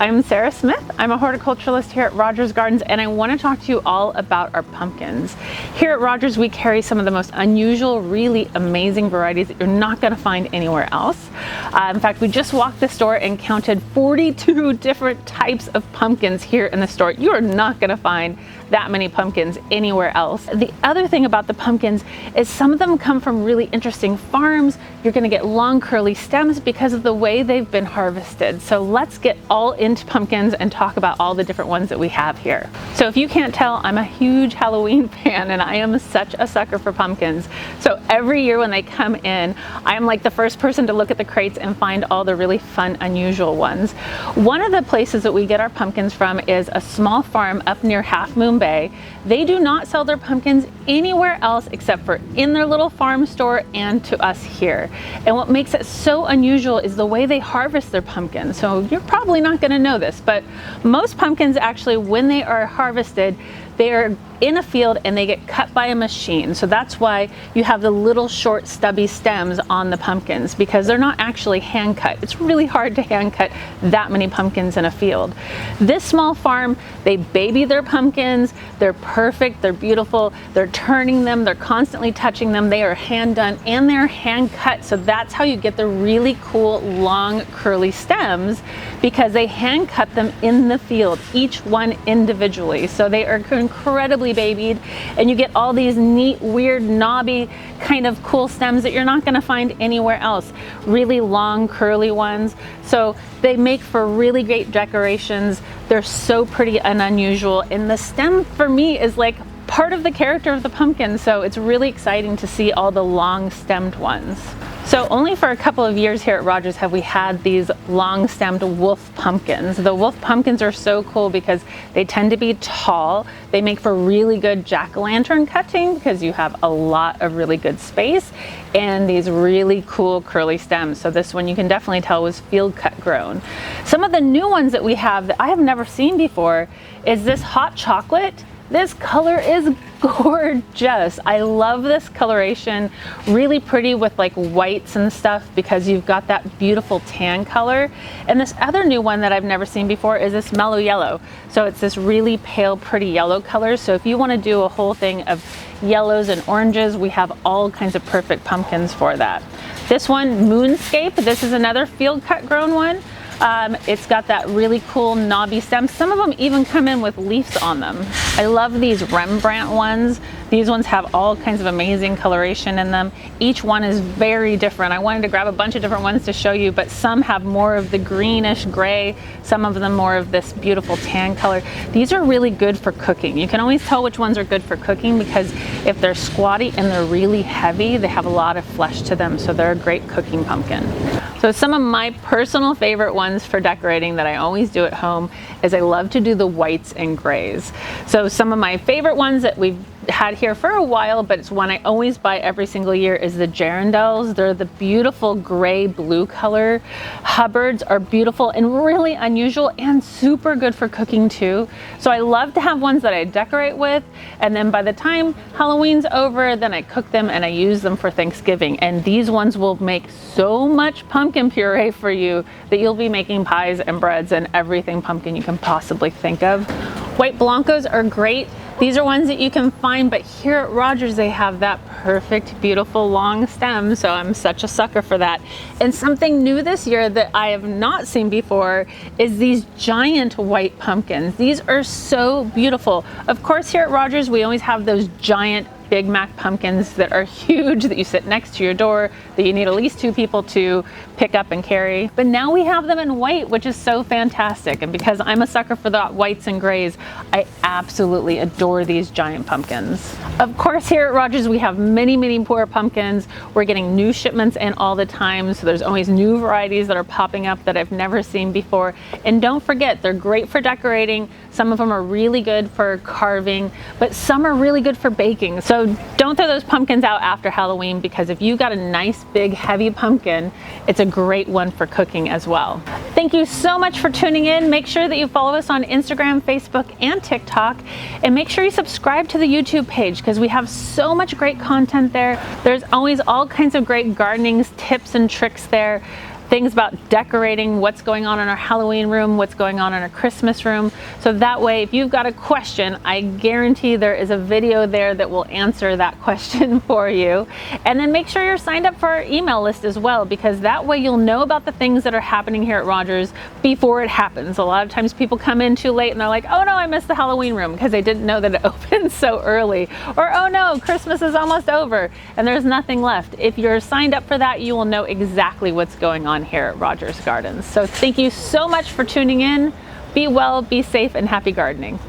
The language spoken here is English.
I'm Sarah Smith. I'm a horticulturalist here at Rogers Gardens, and I want to talk to you all about our pumpkins. Here at Rogers, we carry some of the most unusual, really amazing varieties that you're not going to find anywhere else. In fact, we just walked the store and counted 42 different types of pumpkins here in the store. You are not going to find that many pumpkins anywhere else. The other thing about the pumpkins is some of them come from really interesting farms. You're going to get long curly stems because of the way they've been harvested. So let's get all into pumpkins and talk about all the different ones that we have here. So if you can't tell, I'm a huge Halloween fan and I am such a sucker for pumpkins. So every year when they come in, I am like the first person to look at the crates and find all the really fun, unusual ones. One of the places that we get our pumpkins from is a small farm up near Half Moon Bay. They do not sell their pumpkins anywhere else except for in their little farm store and to us here. And what makes it so unusual is the way they harvest their pumpkins. So you're probably not going to know this, but most pumpkins actually, when they are harvested, they are in a field and they get cut by a machine. So that's why you have the little short stubby stems on the pumpkins, because they're not actually hand cut. It's really hard to hand cut that many pumpkins in a field. This small farm, they baby their pumpkins. They're perfect, they're beautiful, they're turning them, they're constantly touching them. They are hand done and they're hand cut. So that's how you get the really cool long curly stems, because they hand cut them in the field, each one individually. So they are incredibly babied, and you get all these neat, weird, knobby kind of cool stems that you're not going to find anywhere else. Really long curly ones. So they make for really great decorations. They're so pretty and unusual, and the stem for me is like part of the character of the pumpkin, so it's really exciting to see all the long stemmed ones. So only for a couple of years here at Rogers have we had these long stemmed wolf pumpkins. The wolf pumpkins are so cool because they tend to be tall. They make for really good jack-o'-lantern cutting because you have a lot of really good space and these really cool curly stems. So this one you can definitely tell was field cut grown. Some of the new ones that we have that I have never seen before is this hot chocolate. This color is gorgeous. I love this coloration, really pretty with like whites and stuff, because you've got that beautiful tan color. And this other new one that I've never seen before is this mellow yellow. So it's this really pale, pretty yellow color. So if you want to do a whole thing of yellows and oranges, we have all kinds of perfect pumpkins for that. This one, Moonscape, this is another field cut grown one. It's got that really cool knobby stem. Some of them even come in with leaves on them. I love these Rembrandt ones. These ones have all kinds of amazing coloration in them. Each one is very different. I wanted to grab a bunch of different ones to show you, but some have more of the greenish gray, some of them more of this beautiful tan color. These are really good for cooking. You can always tell which ones are good for cooking because if they're squatty and they're really heavy, they have a lot of flesh to them, so they're a great cooking pumpkin. So some of my personal favorite ones for decorating that I always do at home is I love to do the whites and grays. So some of my favorite ones that we've had here for a while, but it's one I always buy every single year, is the Jarrahdales. They're the beautiful gray blue color. Hubbards are beautiful and really unusual and super good for cooking too. So I love to have ones that I decorate with, and then by the time Halloween's over, then I cook them and I use them for Thanksgiving. And these ones will make so much pumpkin puree for you that you'll be making pies and breads and everything pumpkin you can possibly think of. White Blancos are great. These are ones that you can find, but here at Rogers they have that perfect, beautiful long stem, so I'm such a sucker for that. And something new this year that I have not seen before is these giant white pumpkins. These are so beautiful. Of course, here at Rogers we always have those giant Big Mac pumpkins that are huge, that you sit next to your door, that you need at least 2 people to pick up and carry. But now we have them in white, which is so fantastic. And because I'm a sucker for the whites and grays, I absolutely adore these giant pumpkins. Of course, here at Rogers we have many, many more pumpkins. We're getting new shipments in all the time, so there's always new varieties that are popping up that I've never seen before. And don't forget, they're great for decorating. Some of them are really good for carving, but some are really good for baking. So don't throw those pumpkins out after Halloween, because if you got a nice big heavy pumpkin, it's a great one for cooking as well. Thank you so much for tuning in. Make sure that you follow us on Instagram, Facebook, and TikTok, and make sure you subscribe to the YouTube page because we have so much great content there. There's always all kinds of great gardening tips and tricks there. things about decorating, what's going on in our Halloween room, what's going on in our Christmas room. So that way, if you've got a question, I guarantee there is a video there that will answer that question for you. And then make sure you're signed up for our email list as well, because that way you'll know about the things that are happening here at Rogers before it happens. A lot of times people come in too late and they're like, oh no, I missed the Halloween room, because they didn't know that it opened so early. Or oh no, Christmas is almost over and there's nothing left. If you're signed up for that, you will know exactly what's going on here at Rogers Gardens. So thank you so much for tuning in. Be well, be safe, and happy gardening.